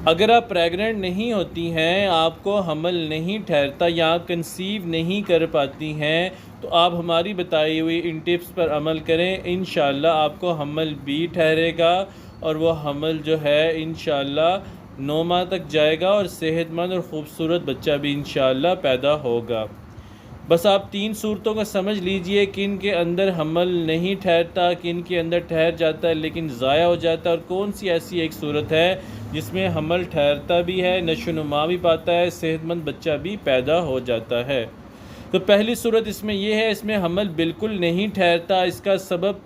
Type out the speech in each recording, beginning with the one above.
اگر آپ پریگننٹ نہیں ہوتی ہیں، آپ کو حمل نہیں ٹھہرتا یا آپ کنسیو نہیں کر پاتی ہیں، تو آپ ہماری بتائی ہوئی ان ٹپس پر عمل کریں، انشاءاللہ آپ کو حمل بھی ٹھہرے گا اور وہ حمل جو ہے انشاءاللہ 9 ماہ تک جائے گا اور صحت مند اور خوبصورت بچہ بھی انشاءاللہ پیدا ہوگا۔ بس آپ 3 صورتوں کو سمجھ لیجئے، کن کے اندر حمل نہیں ٹھہرتا، کن کے اندر ٹھہر جاتا ہے لیکن ضائع ہو جاتا ہے، اور کون سی ایسی ایک صورت ہے جس میں حمل ٹھہرتا بھی ہے، نشو و نما بھی پاتا ہے، صحت مند بچہ بھی پیدا ہو جاتا ہے۔ تو پہلی صورت اس میں یہ ہے، اس میں حمل بالکل نہیں ٹھہرتا۔ اس کا سبب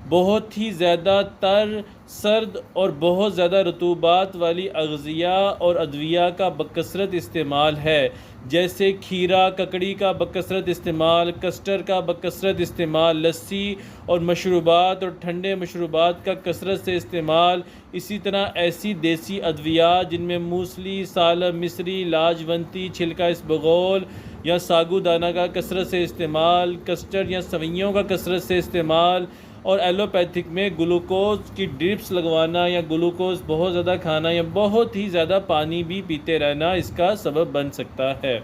بہت ہی زیادہ تر، سرد اور بہت زیادہ رطوبات والی اغذیہ اور ادویہ کا بکثرت استعمال ہے، جیسے کھیرا ککڑی کا بکثرت استعمال، کسٹر کا بکثرت استعمال، لسی اور مشروبات اور ٹھنڈے مشروبات کا کثرت سے استعمال، اسی طرح ایسی دیسی ادویات جن میں موسلی، سالم مصری، لاجونتی، چھلکا اسبغول یا ساگو دانہ کا کثرت سے استعمال، کسٹر یا سوئیوں کا کثرت سے استعمال، اور ایلوپیتھک میں گلوکوز کی ڈرپس لگوانا یا گلوکوز بہت زیادہ کھانا یا بہت ہی زیادہ پانی بھی پیتے رہنا اس کا سبب بن سکتا ہے،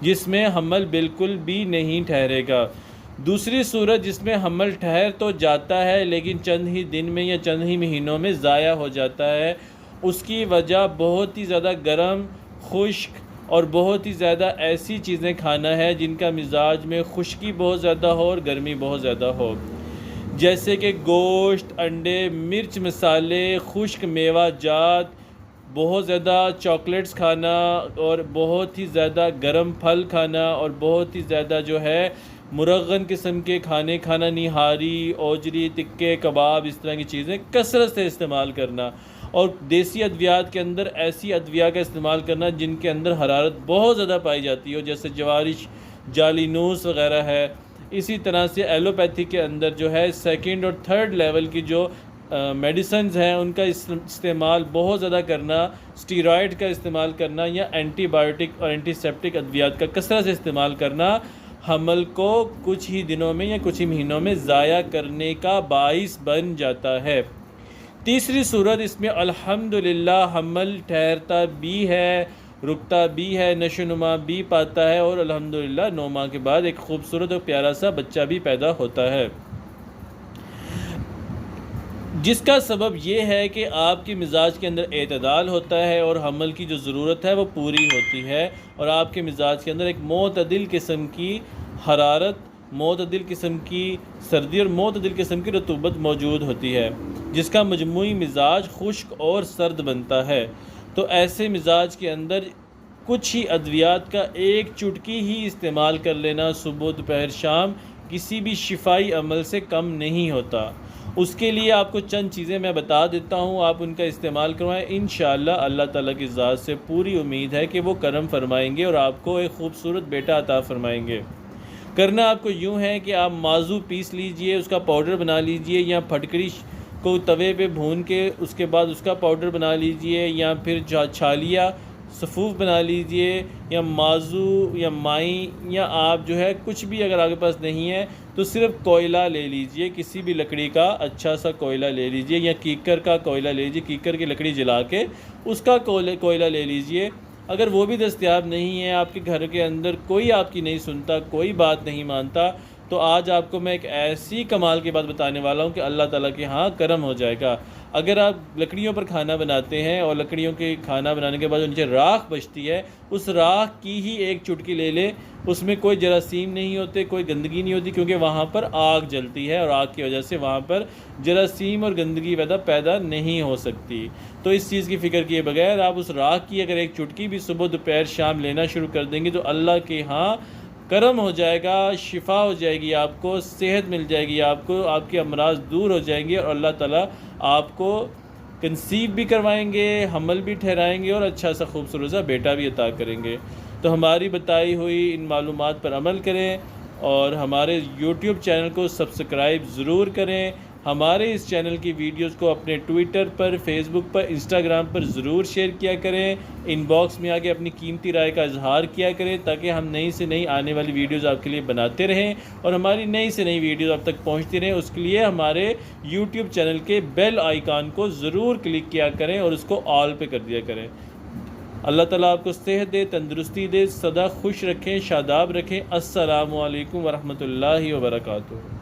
جس میں حمل بالکل بھی نہیں ٹھہرے گا۔ دوسری صورت جس میں حمل ٹھہر تو جاتا ہے لیکن چند ہی دن میں یا چند ہی مہینوں میں ضائع ہو جاتا ہے، اس کی وجہ بہت ہی زیادہ گرم، خشک اور بہت ہی زیادہ ایسی چیزیں کھانا ہے جن کا مزاج میں خشکی بہت زیادہ ہو اور گرمی بہت زیادہ ہو، جیسے کہ گوشت، انڈے، مرچ مسالے، خشک میوہ جات، بہت زیادہ چاکلیٹس کھانا اور بہت ہی زیادہ گرم پھل کھانا اور بہت ہی زیادہ جو ہے مرغن قسم کے کھانا، نہاری، اوجری، تکے، کباب، اس طرح کی چیزیں کثرت سے استعمال کرنا، اور دیسی ادویات کے اندر ایسی ادویہ کا استعمال کرنا جن کے اندر حرارت بہت زیادہ پائی جاتی ہو، جیسے جوارش، جالینوس وغیرہ ہے۔ اسی طرح سے ایلوپیتھی کے اندر جو ہے 2nd اور 3rd لیول کی جو میڈیسنز ہیں ان کا استعمال بہت زیادہ کرنا، اسٹیرائڈ کا استعمال کرنا یا اینٹی بایوٹک اور اینٹی سیپٹک ادویات کا کثرت سے استعمال کرنا حمل کو کچھ ہی دنوں میں یا کچھ ہی مہینوں میں ضائع کرنے کا باعث بن جاتا ہے۔ تیسری صورت اس میں الحمدللہ حمل ٹھہرتا بھی ہے، رکتا بھی ہے، نشو و نما بھی پاتا ہے اور الحمدللہ 9 ماہ کے بعد ایک خوبصورت اور پیارا سا بچہ بھی پیدا ہوتا ہے، جس کا سبب یہ ہے کہ آپ کے مزاج کے اندر اعتدال ہوتا ہے اور حمل کی جو ضرورت ہے وہ پوری ہوتی ہے، اور آپ کے مزاج کے اندر ایک معتدل قسم کی حرارت، معتدل قسم کی سردی اور معتدل قسم کی رطوبت موجود ہوتی ہے، جس کا مجموعی مزاج خشک اور سرد بنتا ہے۔ تو ایسے مزاج کے اندر کچھ ہی ادویات کا ایک چٹکی ہی استعمال کر لینا صبح دوپہر شام کسی بھی شفائی عمل سے کم نہیں ہوتا۔ اس کے لیے آپ کو چند چیزیں میں بتا دیتا ہوں، آپ ان کا استعمال کروائیں، انشاءاللہ اللہ تعالیٰ کی ذات سے پوری امید ہے کہ وہ کرم فرمائیں گے اور آپ کو ایک خوبصورت بیٹا عطا فرمائیں گے۔ کرنا آپ کو یوں ہے کہ آپ مازو پیس لیجئے، اس کا پاؤڈر بنا لیجئے، یا پھٹکری کو توے پہ بھون کے اس کے بعد اس کا پاؤڈر بنا لیجئے، یا پھر چھالیا صفوف بنا لیجئے، یا مازو یا مائی، یا آپ جو ہے کچھ بھی اگر آپ کے پاس نہیں ہے تو صرف کوئلہ لے لیجئے، کسی بھی لکڑی کا اچھا سا کوئلہ لے لیجئے، یا کیکر کا کوئلہ لے لیجئے، کیکر کی لکڑی جلا کے اس کا کوئلہ لے لیجئے۔ اگر وہ بھی دستیاب نہیں ہے، آپ کے گھر کے اندر کوئی آپ کی نہیں سنتا، کوئی بات نہیں مانتا، تو آج آپ کو میں ایک ایسی کمال کی بات بتانے والا ہوں کہ اللہ تعالیٰ کے ہاں کرم ہو جائے گا۔ اگر آپ لکڑیوں پر کھانا بناتے ہیں اور لکڑیوں کے کھانا بنانے کے بعد نیچے راکھ بچتی ہے، اس راکھ کی ہی ایک چٹکی لے لیں، اس میں کوئی جراثیم نہیں ہوتے، کوئی گندگی نہیں ہوتی، کیونکہ وہاں پر آگ جلتی ہے اور آگ کی وجہ سے وہاں پر جراثیم اور گندگی پیدا نہیں ہو سکتی۔ تو اس چیز کی فکر کیے بغیر آپ اس راکھ کی اگر ایک چٹکی بھی صبح دوپہر شام لینا شروع کر دیں گے تو اللہ کے ہاں کرم ہو جائے گا، شفا ہو جائے گی، آپ کو صحت مل جائے گی، آپ کو آپ کے امراض دور ہو جائیں گے، اور اللہ تعالیٰ آپ کو کنسیو بھی کروائیں گے، حمل بھی ٹھہرائیں گے اور اچھا سا خوبصورت سا بیٹا بھی عطا کریں گے۔ تو ہماری بتائی ہوئی ان معلومات پر عمل کریں اور ہمارے یوٹیوب چینل کو سبسکرائب ضرور کریں۔ ہمارے اس چینل کی ویڈیوز کو اپنے ٹویٹر پر، فیس بک پر، انسٹاگرام پر ضرور شیئر کیا کریں، ان باکس میں آگے اپنی قیمتی رائے کا اظہار کیا کریں تاکہ ہم نئی سے نئی آنے والی ویڈیوز آپ کے لیے بناتے رہیں اور ہماری نئی سے نئی ویڈیوز آپ تک پہنچتی رہیں۔ اس کے لیے ہمارے یوٹیوب چینل کے بیل آئیکن کو ضرور کلک کیا کریں اور اس کو آل پہ کر دیا کریں۔ اللہ تعالیٰ آپ کو صحت دے، تندرستی دے، سدا خوش رکھیں، شاداب رکھیں۔ السلام علیکم ورحمۃ اللہ وبرکاتہ۔